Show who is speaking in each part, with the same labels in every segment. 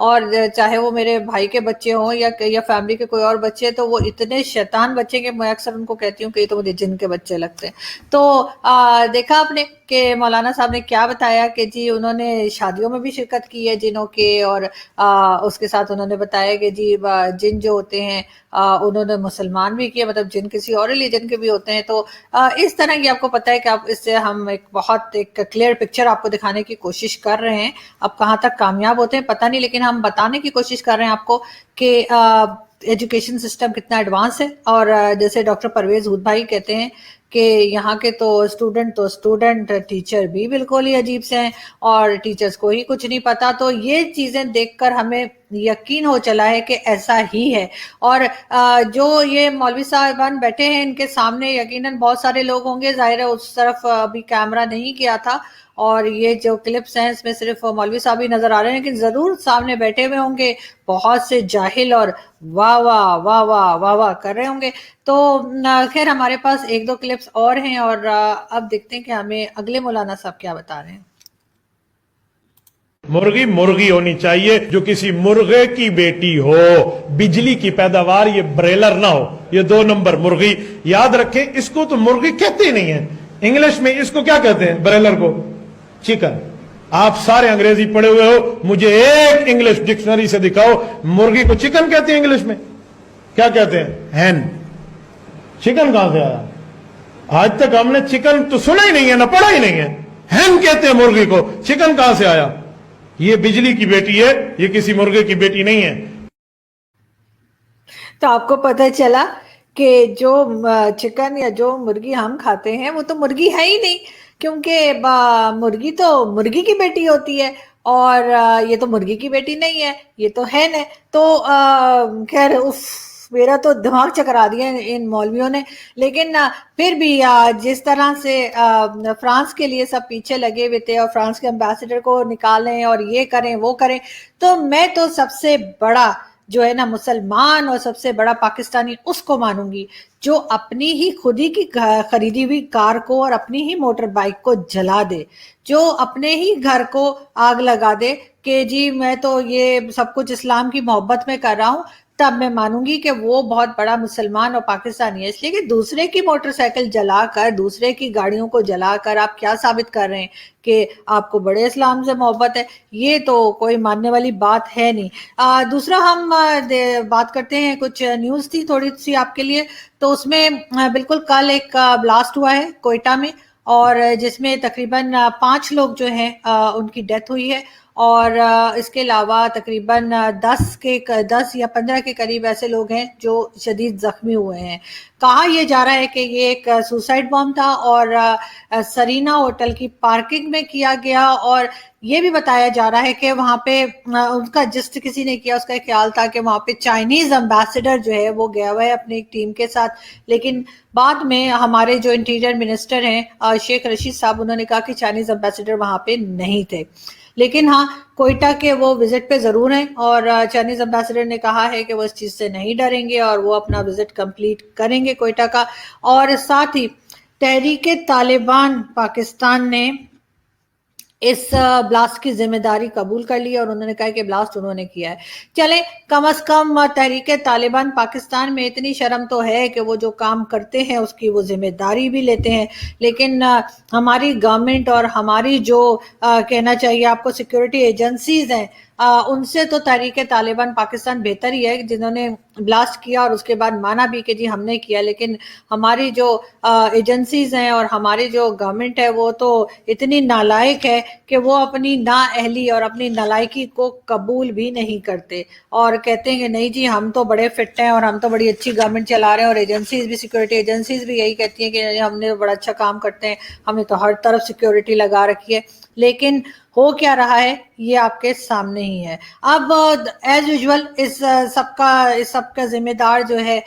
Speaker 1: اور چاہے وہ میرے بھائی کے بچے ہوں یا فیملی کے کوئی اور بچے، تو وہ اتنے شیطان بچے کہ میں اکثر ان کو کہتی ہوں کہ یہ تو مجھے جن کے بچے لگتے ہیں۔ تو دیکھا آپ نے کہ مولانا صاحب نے کیا بتایا کہ جی انہوں نے شادیوں میں بھی شرکت کی ہے جنوں کے، اور اس کے ساتھ انہوں نے بتایا کہ جی جن جو ہوتے ہیں انہوں نے مسلمان بھی کیے، مطلب جن کسی اور ریلیجن کے بھی ہوتے ہیں۔ تو اس طرح کی آپ کو پتہ ہے کہ آپ اس سے ہم ایک کلیئر پکچر آپ کو دکھانے کی کوشش کر رہے ہیں۔ اب کہاں تک کامیاب ہوتے ہیں پتہ نہیں، لیکن ہم بتانے کی کوشش کر رہے ہیں آپ کو کہ ایجوکیشن سسٹم کتنا ایڈوانس ہے۔ اور جیسے ڈاکٹر پرویز ہود بھائی کہتے ہیں کہ یہاں کے تو اسٹوڈنٹ ٹیچر بھی بالکل ہی عجیب سے ہیں، اور ٹیچرز کو ہی کچھ نہیں پتا۔ تو یہ چیزیں دیکھ کر ہمیں یقین ہو چلا ہے کہ ایسا ہی ہے۔ اور جو یہ مولوی صاحبان بیٹھے ہیں ان کے سامنے یقیناً بہت سارے لوگ ہوں گے، ظاہر ہے اس طرف ابھی کیمرہ نہیں کیا تھا، اور یہ جو کلپس ہیں اس میں صرف مولوی صاحب ہی نظر آ رہے ہیں، لیکن ضرور سامنے بیٹھے ہوئے ہوں گے بہت سے جاہل، اور واہ واہ واہ واہ واہ واہ کر رہے ہوں گے۔ تو خیر ہمارے پاس ایک دو کلپس اور ہیں، اور اب دیکھتے ہیں کہ ہمیں اگلے مولانا صاحب کیا بتا رہے ہیں۔
Speaker 2: مرغی مرغی ہونی چاہیے جو کسی مرغے کی بیٹی ہو، بجلی کی پیداوار، یہ بریلر نہ ہو، یہ 2 نمبر مرغی۔ یاد رکھیں اس کو تو مرغی کہتے ہی نہیں ہیں، انگلش میں اس کو کیا کہتے ہیں؟ بریلر کو چکن۔ آپ سارے انگریزی پڑھے ہوئے ہو، مجھے ایک انگلش ڈکشنری سے دکھاؤ مرغی کو چکن کہتے ہیں انگلش میں؟ کیا کہتے ہیں؟ ہین۔ چکن کہاں سے آیا؟ آج تک ہم نے چکن تو سنا ہی نہیں ہے، نہ پڑھا ہی نہیں ہے۔ ہین کہتے ہیں مرغی کو، چکن کہاں سے آیا؟ یہ بجلی کی بیٹی ہے، یہ کسی مرغے کی بیٹی نہیں ہے۔
Speaker 1: تو آپ کو پتہ چلا کہ جو چکن یا جو مرغی ہم کھاتے ہیں وہ تو مرغی ہے ہی نہیں، کیونکہ مرغی تو مرغی کی بیٹی ہوتی ہے، اور یہ تو مرغی کی بیٹی نہیں ہے، یہ تو ہین ہے۔ تو خیر میرا تو دماغ چکرا دیا ان مولویوں نے۔ لیکن پھر بھی جس طرح سے فرانس کے لیے سب پیچھے لگے ہوئے تھے، اور فرانس کے امبیسڈر کو نکالیں اور یہ کریں وہ کریں، تو میں تو سب سے بڑا جو ہے نا مسلمان اور سب سے بڑا پاکستانی اس کو مانوں گی جو اپنی ہی خودی کی خریدی ہوئی کار کو اور اپنی ہی موٹر بائک کو جلا دے، جو اپنے ہی گھر کو آگ لگا دے کہ جی میں تو یہ سب کچھ اسلام کی محبت میں کر رہا ہوں، تب میں مانوں گی کہ وہ بہت بڑا مسلمان اور پاکستانی ہے۔ اس لیے کہ دوسرے کی موٹر سائیکل جلا کر، دوسرے کی گاڑیوں کو جلا کر آپ کیا ثابت کر رہے ہیں کہ آپ کو بڑے اسلام سے محبت ہے؟ یہ تو کوئی ماننے والی بات ہے نہیں۔ دوسرا ہم بات کرتے ہیں، کچھ نیوز تھی تھوڑی سی آپ کے لیے، تو اس میں بالکل کل ایک بلاسٹ ہوا ہے کوئٹہ میں، اور جس میں تقریباً 5 لوگ جو ہیں ان کی ڈیتھ ہوئی ہے، اور اس کے علاوہ تقریباً 10 یا 15 کے قریب ایسے لوگ ہیں جو شدید زخمی ہوئے ہیں۔ کہا یہ جا رہا ہے کہ یہ ایک سوسائڈ بام تھا، اور سرینا ہوٹل کی پارکنگ میں کیا گیا، اور یہ بھی بتایا جا رہا ہے کہ وہاں پہ ان کا جسٹ کسی نے کیا، اس کا خیال تھا کہ وہاں پہ چائنیز امبیسڈر جو ہے وہ گیا ہوا ہے اپنی ایک ٹیم کے ساتھ، لیکن بعد میں ہمارے جو انٹیریئر منسٹر ہیں شیخ رشید صاحب، انہوں نے کہا کہ چائنیز امبیسڈر وہاں پہ نہیں تھے۔ لیکن ہاں کوئٹہ کے وہ وزٹ پہ ضرور ہیں، اور چائنیز امبیسڈر نے کہا ہے کہ وہ اس چیز سے نہیں ڈریں گے اور وہ اپنا وزٹ کمپلیٹ کریں گے کوئٹہ کا۔ اور ساتھ ہی تحریک طالبان پاکستان نے اس بلاسٹ کی ذمہ داری قبول کر لی، اور انہوں نے کہا کہ بلاسٹ انہوں نے کیا ہے۔ چلیں کم از کم تحریک طالبان پاکستان میں اتنی شرم تو ہے کہ وہ جو کام کرتے ہیں اس کی وہ ذمہ داری بھی لیتے ہیں، لیکن ہماری گورنمنٹ اور ہماری جو کہنا چاہیے آپ کو سیکورٹی ایجنسیز ہیں، ان سے تو تحریک طالبان پاکستان بہتر ہی ہے، جنہوں نے بلاسٹ کیا اور اس کے بعد مانا بھی کہ جی ہم نے کیا، لیکن ہماری جو ایجنسیز ہیں اور ہماری جو گورنمنٹ ہے وہ تو اتنی نالائق ہے کہ وہ اپنی نااہلی اور اپنی نالائکی کو قبول بھی نہیں کرتے، اور کہتے ہیں کہ نہیں جی ہم تو بڑے فٹ ہیں اور ہم تو بڑی اچھی گورنمنٹ چلا رہے ہیں، اور ایجنسیز بھی، سیکورٹی ایجنسیز بھی یہی کہتی ہیں کہ ہم نے بڑا اچھا کام کرتے ہیں، ہمیں تو ہر طرف سیکورٹی لگا رکھی ہے۔ لیکن ہو کیا رہا ہے یہ آپ کے سامنے ہی ہے۔ اب ایز یوزول اس سب کا ذمہ دار جو ہے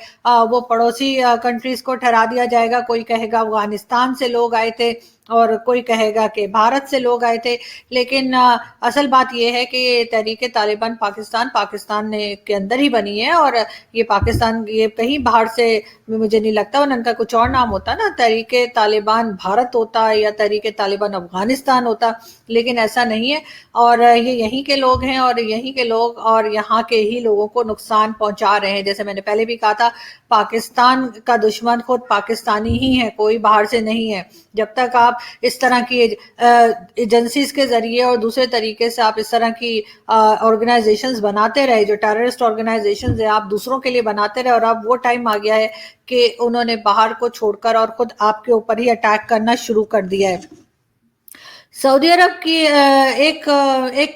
Speaker 1: وہ پڑوسی کنٹریز کو ٹھہرا دیا جائے گا۔ کوئی کہے گا افغانستان سے لوگ آئے تھے، اور کوئی کہے گا کہ بھارت سے لوگ آئے تھے، لیکن اصل بات یہ ہے کہ یہ تحریک طالبان پاکستان کے اندر ہی بنی ہے، اور یہ پاکستان یہ کہیں باہر سے مجھے نہیں لگتا، ورنہ ان کا کچھ اور نام ہوتا نا، تحریک طالبان بھارت ہوتا یا تحریک طالبان افغانستان ہوتا، لیکن ایسا نہیں ہے، اور یہ یہیں کے لوگ ہیں، اور یہیں کے لوگ اور یہاں کے ہی لوگوں کو نقصان پہنچا رہے ہیں۔ جیسے میں نے پہلے بھی کہا تھا، پاکستان کا دشمن خود پاکستانی ہی ہے، کوئی باہر سے نہیں ہے۔ جب تک آپ اس طرح کی ایجنسیز کے ذریعے اور دوسرے طریقے سے آپ اس طرح کی آرگنائزیشنز بناتے رہے، جو ٹیررسٹ آرگنائزیشنز ہیں، آپ دوسروں کے لیے بناتے رہے، اور اب وہ ٹائم آ گیا ہے کہ انہوں نے باہر کو چھوڑ کر اور خود آپ کے اوپر ہی اٹیک کرنا شروع کر دیا ہے۔ سعودی عرب کی ایک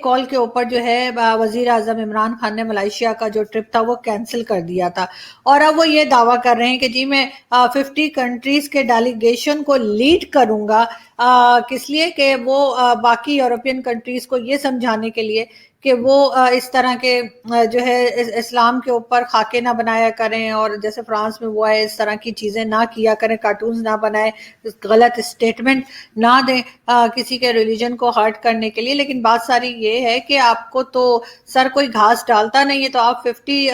Speaker 1: کال کے اوپر جو ہے وزیر اعظم عمران خان نے ملائیشیا کا جو ٹرپ تھا وہ کینسل کر دیا تھا، اور اب وہ یہ دعویٰ کر رہے ہیں کہ جی میں 50 کنٹریز کے ڈیلیگیشن کو لیڈ کروں گا، کس لیے کہ وہ باقی یورپین کنٹریز کو یہ سمجھانے کے لیے کہ وہ اس طرح کے جو ہے اسلام کے اوپر خاکے نہ بنایا کریں، اور جیسے فرانس میں وہ ہے اس طرح کی چیزیں نہ کیا کریں، کارٹونز نہ بنائیں، غلط اسٹیٹمنٹ نہ دیں کسی کے ریلیجن کو ہرٹ کرنے کے لیے۔ لیکن بات ساری یہ ہے کہ آپ کو تو سر کوئی گھاس ڈالتا نہیں ہے، تو آپ 50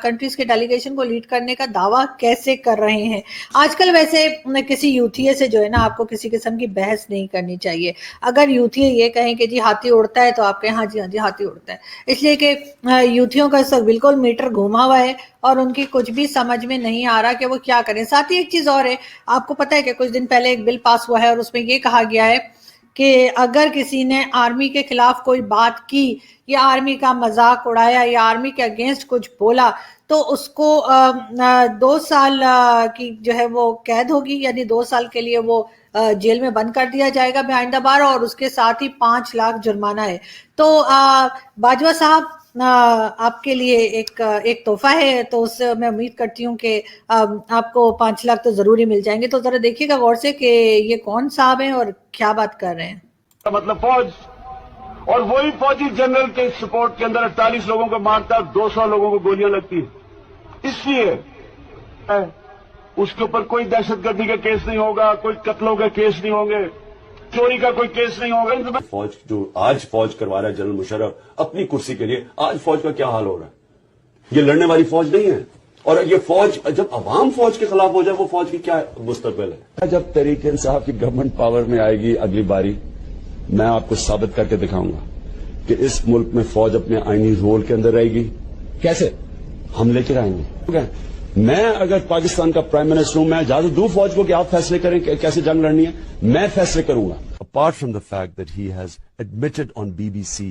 Speaker 1: کنٹریز کے ڈیلیگیشن کو لیڈ کرنے کا دعویٰ کیسے کر رہے ہیں؟ آج کل ویسے کسی یوتھیے سے جو ہے نا آپ کو کسی قسم کی بحث نہیں کرنی چاہیے۔ اگر یوتھیے یہ کہیں کہ جی ہاتھی اڑتا ہے، تو آپ کہیں ہاں جی ہاتھی اڑتا ہے، اس لیے کہ یوتھیوں کا اس وقت بالکل میٹر گھوما ہوا ہے، اور ان کی کچھ بھی سمجھ میں نہیں آ رہا کہ وہ کیا کریں۔ ساتھ ہی ایک چیز اور ہے، آپ کو پتہ ہے کہ کچھ دن پہلے ایک بل پاس ہوا ہے، اور اس میں یہ کہا گیا ہے کہ اگر کسی نے آرمی کے خلاف کوئی بات کی یا آرمی کا مذاق اڑایا یا آرمی کے اگینسٹ کچھ بولا، تو اس کو 2 سال کی جو ہے وہ قید ہوگی، یعنی 2 سال کے لیے وہ جیل میں بند کر دیا جائے گا بیہائنڈ دا بار، اور اس کے ساتھ ہی 5 لاکھ جرمانہ ہے۔ تو باجوہ صاحب آپ کے لیے ایک تحفہ ہے، تو اس سے میں امید کرتی ہوں کہ آپ کو 5 لاکھ تو ضروری مل جائیں گے۔ تو ذرا دیکھیے گا غور سے کہ یہ کون صاحب ہیں اور کیا بات کر رہے ہیں۔
Speaker 3: مطلب فوج، اور وہی فوجی جنرل کے سپورٹ کے اندر 48 لوگوں کو مارتا ہے، 200 لوگوں کو گولیاں لگتی ہیں۔ اس لیے اس کے اوپر کوئی دہشت گردی کا کیس نہیں ہوگا، کوئی قتلوں کا کیس نہیں ہوں گے، چوری کا کوئی کیس نہیں ہوگا۔
Speaker 4: فوج جو آج فوج کروا رہا ہے جنرل مشرف اپنی کرسی کے لیے، آج فوج کا کیا حال ہو رہا ہے؟ یہ لڑنے والی فوج نہیں ہے، اور یہ فوج جب عوام فوج کے خلاف ہو جائے، وہ فوج کی کیا مستقبل ہے؟ جب تحریک انصاف کی گورنمنٹ پاور میں آئے گی اگلی باری، میں آپ کو ثابت کر کے دکھاؤں گا کہ اس ملک میں فوج اپنے آئینی رول کے اندر رہے گی۔ کیسے؟ ہم لے کے آئیں گے۔ میں اگر پاکستان کا پرائم منسٹر ہوں، میں اجازت دوں فوج کو کہ آپ فیصلے کریں کہ کیسے جنگ لڑنی ہے، میں فیصلے کروں گا۔ Apart from the fact that he has admitted on BBC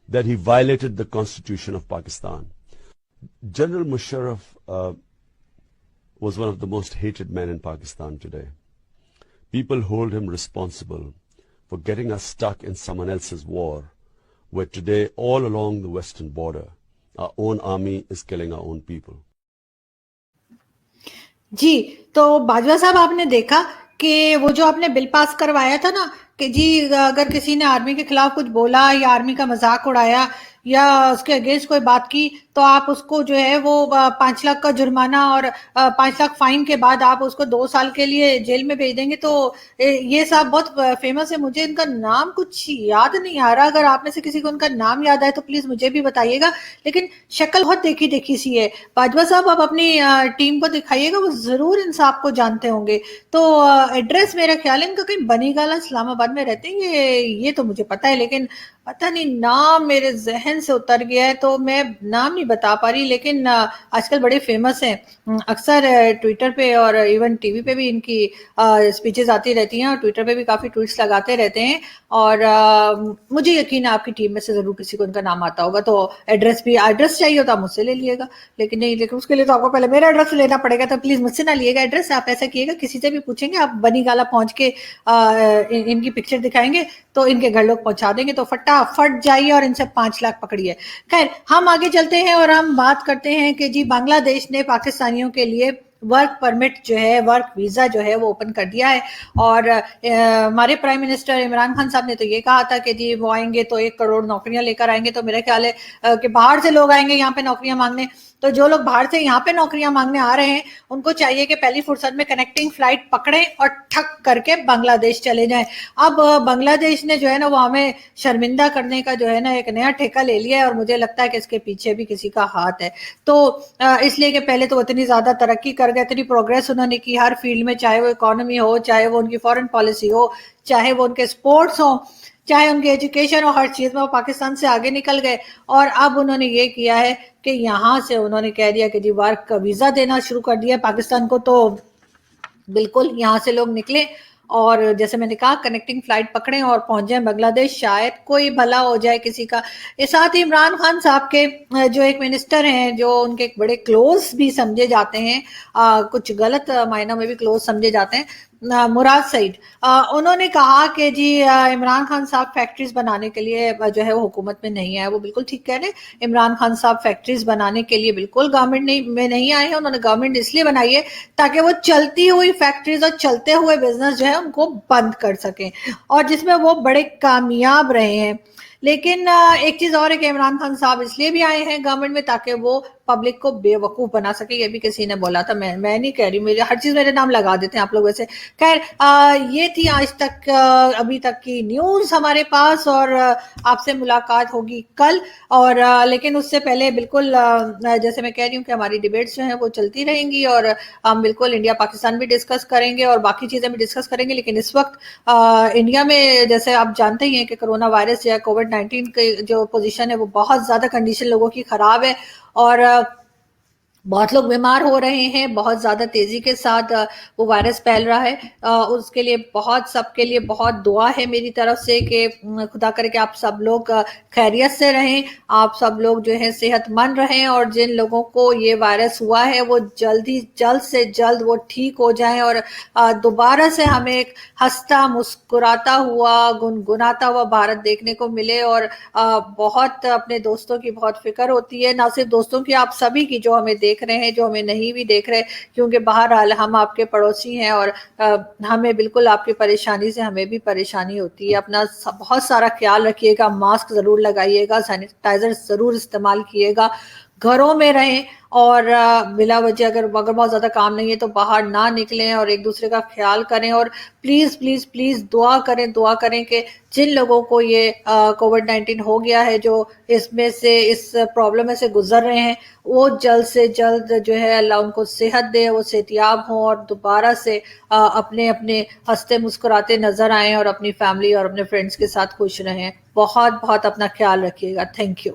Speaker 4: that he violated the Constitution of Pakistan, General Musharraf was one of the most hated men in Pakistan today. People hold him responsible for getting us stuck in someone else's war, where today all along the western border, our own army is killing our own people.
Speaker 1: جی تو باجوہ صاحب آپ نے دیکھا کہ وہ جو آپ نے بل پاس کروایا تھا نا کہ جی اگر کسی نے آرمی کے خلاف کچھ بولا یا آرمی کا مذاق اڑایا یا اس کے اگینسٹ کوئی بات کی، تو آپ اس کو جو ہے وہ 5 لاکھ کا جرمانہ اور 5 لاکھ فائن کے بعد آپ اس کو 2 سال کے لیے جیل میں بھیج دیں گے۔ تو یہ صاحب بہت فیمس ہے، مجھے ان کا نام کچھ یاد نہیں آ رہا، اگر آپ میں سے کسی کو ان کا نام یاد آئے تو پلیز مجھے بھی بتائیے گا، لیکن شکل بہت دیکھی دیکھی سی ہے۔ باجوہ صاحب آپ اپنی ٹیم کو دکھائیے گا، وہ ضرور ان صاحب کو جانتے ہوں گے۔ تو ایڈریس میرا خیال ہے ان کا کہیں بنی گالا اسلام آباد میں رہتے ہیں، یہ تو مجھے پتا ہے، لیکن پتہ نہیں نام میرے ذہن سے اتر گیا ہے تو میں نام نہیں بتا پا رہی، لیکن آج کل بڑے فیمس ہیں، اکثر ٹویٹر پہ اور ایون ٹی وی پہ بھی ان کی اسپیچز آتی رہتی ہیں، اور ٹویٹر پہ بھی کافی ٹویٹس لگاتے رہتے ہیں، اور مجھے یقین ہے آپ کی ٹیم میں سے ضرور کسی کو ان کا نام آتا ہوگا۔ تو ایڈریس چاہیے تو آپ مجھ سے لے لیے گا، لیکن اس کے لیے تو آپ کو پہلے میرا ایڈریس لینا پڑے گا، تو پلیز مجھ سے نہ لیے گا ایڈریس، آپ ایسا کیے گا کسی سے بھی پوچھیں گے، آپ بنی گالا پہنچ کے ان کی پکچر دکھائیں گے تو ان کے گھر لوگ پہنچا دیں گے، تو فٹ جائیے اور ان سے 5 لاکھ پکڑیے۔ خیر ہم آگے چلتے ہیں اور ہم بات کرتے ہیں کہ جی بنگلہ دیش نے پاکستانیوں کے لیے ورک پرمٹ جو ہے، ورک ویزا جو ہے وہ اوپن کر دیا ہے، اور ہمارے پرائم منسٹر عمران خان صاحب نے تو یہ کہا تھا کہ جی وہ آئیں گے تو 1 کروڑ نوکریاں لے کر آئیں گے، تو میرا خیال ہے کہ باہر سے لوگ آئیں گے یہاں پہ نوکریاں مانگنے، تو جو لوگ باہر سے یہاں پہ نوکریاں مانگنے آ رہے ہیں ان کو چاہیے کہ پہلی فرصت میں کنیکٹنگ فلائٹ پکڑیں اور ٹھک کر کے بنگلہ دیش چلے جائیں. اب بنگلہ دیش نے جو ہے نا وہ ہمیں شرمندہ کرنے کا جو ہے نا ایک نیا ٹھیکہ لے لیا ہے اور مجھے لگتا ہے کہ اس کے پیچھے بھی کسی کا ہاتھ ہے. تو اس لیے کہ پہلے تو اتنی زیادہ ترقی کر گئے, اتنی پروگریس انہوں نے کی ہر فیلڈ میں, چاہے وہ اکانومی ہو, چاہے وہ ان کی فارن پالیسی ہو, چاہے وہ ان کے سپورٹس ہوں, چاہے ان کی ایجوکیشن ہو, ہر چیز میں وہ پاکستان سے آگے نکل گئے. اور اب انہوں نے یہ کیا ہے کہ یہاں سے انہوں نے کہہ دیا کہ جی ورک کا ویزا دینا شروع کر دیا پاکستان کو. تو بالکل یہاں سے لوگ نکلے اور جیسے میں نے کہا کنیکٹنگ فلائٹ پکڑیں اور پہنچ جائیں بنگلہ دیش, شاید کوئی بھلا ہو جائے کسی کا. اس ساتھ ہی عمران خان صاحب کے جو ایک منسٹر ہیں جو ان کے بڑے کلوز بھی سمجھے جاتے ہیں, کچھ غلط معنوں میں بھی کلوز سمجھے جاتے ہیں, مراد سعید, انہوں نے کہا کہ جی عمران خان صاحب فیکٹریز بنانے کے لیے جو ہے وہ حکومت میں نہیں آئے. وہ بالکل ٹھیک کہہ رہے ہیں, عمران خان صاحب فیکٹریز بنانے کے لیے بالکل گورنمنٹ میں نہیں آئے ہیں. انہوں نے گورنمنٹ اس لیے بنائی ہے تاکہ وہ چلتی ہوئی فیکٹریز اور چلتے ہوئے بزنس جو ہے ان کو بند کر سکیں, اور جس میں وہ بڑے کامیاب رہے ہیں. لیکن ایک چیز اور ہے کہ عمران خان صاحب اس لیے بھی آئے ہیں گورنمنٹ میں تاکہ وہ پبلک کو بے وقوف بنا سکے. یہ بھی کسی نے بولا تھا, میں نہیں کہہ رہی, مجھے ہر چیز میرے نام لگا دیتے ہیں آپ لوگ ویسے. خیر یہ تھی آج تک ابھی تک کی نیوز ہمارے پاس, اور آپ سے ملاقات ہوگی کل. اور لیکن اس سے پہلے بالکل جیسے میں کہہ رہی ہوں کہ ہماری ڈیبیٹس جو ہیں وہ چلتی رہیں گی, اور ہم بالکل انڈیا پاکستان بھی ڈسکس کریں گے اور باقی چیزیں بھی ڈسکس کریں گے. لیکن اس وقت انڈیا میں جیسے آپ جانتے ہی ہیں کہ کرونا وائرس یا کووڈ-19 کی جو پوزیشن ہے وہ بہت زیادہ کنڈیشن لوگوں کی خراب ہے, اور بہت لوگ بیمار ہو رہے ہیں, بہت زیادہ تیزی کے ساتھ وہ وائرس پھیل رہا ہے. اس کے لیے بہت سب کے لیے بہت دعا ہے میری طرف سے کہ خدا کرے کہ آپ سب لوگ خیریت سے رہیں, آپ سب لوگ جو ہے صحت مند رہیں, اور جن لوگوں کو یہ وائرس ہوا ہے وہ جلد سے جلد وہ ٹھیک ہو جائیں, اور دوبارہ سے ہمیں ایک ہنستا مسکراتا ہوا گنگناتا ہوا بھارت دیکھنے کو ملے. اور بہت اپنے دوستوں کی بہت فکر ہوتی ہے, نہ صرف دوستوں کی, آپ سبھی کی جو ہمیں دیکھ رہے ہیں, جو ہمیں نہیں بھی دیکھ رہے, کیونکہ بہرحال ہم آپ کے پڑوسی ہیں اور ہمیں بالکل آپ کی پریشانی سے ہمیں بھی پریشانی ہوتی ہے. اپنا بہت سارا خیال رکھیے گا, ماسک ضرور لگائیے گا, سینیٹائزر ضرور استعمال کیے گا, گھروں میں رہیں, اور بلا وجہ اگر بہت زیادہ کام نہیں ہے تو باہر نہ نکلیں, اور ایک دوسرے کا خیال کریں. اور پلیز پلیز پلیز دعا کریں کہ جن لوگوں کو یہ کووڈ-19 ہو گیا ہے, جو اس میں سے اس پرابلم میں سے گزر رہے ہیں, وہ جلد سے جلد جو ہے اللہ ان کو صحت دے, وہ صحتیاب ہوں اور دوبارہ سے اپنے ہنستے مسکراتے نظر آئیں, اور اپنی فیملی اور اپنے فرینڈز کے ساتھ خوش رہیں. بہت بہت اپنا خیال رکھیے گا. Thank you.